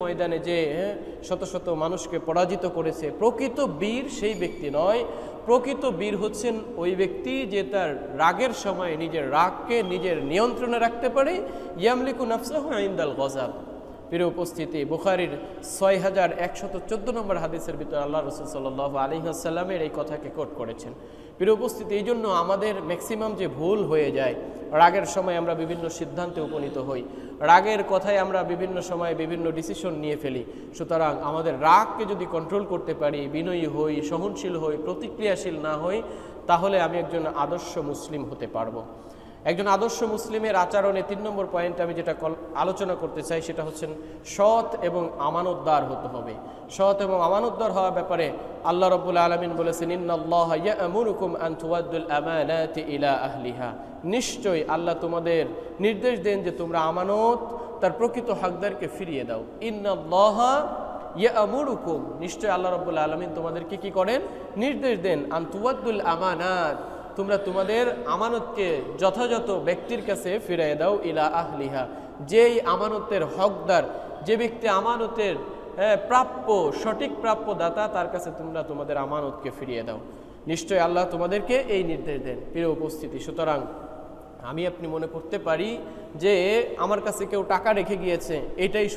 ময়দানে যে শত শত মানুষকে পরাজিত করেছে, প্রকৃত বীর সেই ব্যক্তি নয়। প্রকৃত বীর হচ্ছেন ওই ব্যক্তি যে তার রাগের সময় নিজের রাগকে নিজের নিয়ন্ত্রণে রাখতে পারে। ইয়ামলিকু নাফসাহু ইনদাল গযাব। প্রিয় উপস্থিতি, বুখারীর 6114 নম্বর হাদিসের ভিতরে আল্লাহ রাসূল সাল্লাল্লাহু আলাইহি ওয়াসাল্লামের এই কথাকে কোট করেছেন। প্রিয় উপস্থিতি, এই জন্য আমাদের ম্যাক্সিমাম যে ভুল হয়ে যায়, রাগের সময় আমরা বিভিন্ন সিদ্ধান্তে উপনীত হই, রাগের কথায় আমরা বিভিন্ন সময় বিভিন্ন ডিসিশন নিয়ে ফেলি। সুতরাং আমাদের রাগকে যদি কন্ট্রোল করতে পারি, বিনয়ী হই, সহনশীল হই, প্রতিক্রিয়াশীল না হই, তাহলে আমি একজন আদর্শ মুসলিম হতে পারবো। একজন আদর্শ মুসলিমের আচরণে 3 নম্বর পয়েন্ট আমি যেটা আলোচনা করতে চাই সেটা হচ্ছেন সৎ এবং আমানতদার হতে হবে। সৎ এবং আমানতদার হওয়ার ব্যাপারে আল্লাহ রাব্বুল আলামিন বলেছেন, ইন্নাল্লাহা ইয়া'মুরুকুম আন তুওয়াদ্দুল আমানাতি ইলা আহলিহা। নিশ্চয়ই আল্লাহ তোমাদের নির্দেশ দেন যে তোমরা আমানত তার প্রকৃত হকদারকে ফিরিয়ে দাও। ইন্নাল্লাহা ইয়া'মুরুকুম, নিশ্চয়ই আল্লাহ রাব্বুল আলামিন তোমাদেরকে কি করেন? নির্দেশ দেন আন তুওয়াদ্দুল আমানাত, তোমরা তোমাদের আমানতকে যথাযথ ব্যক্তির কাছে ফিরিয়ে দাও। ইলা আহলিহা, যেই আমানতের হকদার, যে ব্যক্তি আমানতের প্রাপ্য, সঠিক প্রাপ্য দাতা, তার কাছে তোমরা তোমাদের আমানতকে ফিরিয়ে দাও। নিশ্চয়ই আল্লাহ তোমাদেরকে এই নির্দেশ দেন। প্রিয় উপস্থিতি, সুতরাং আমি আপনি মনে করতে পারি যে আমার কাছে কেউ টাকা রেখে গিয়েছে, এটাই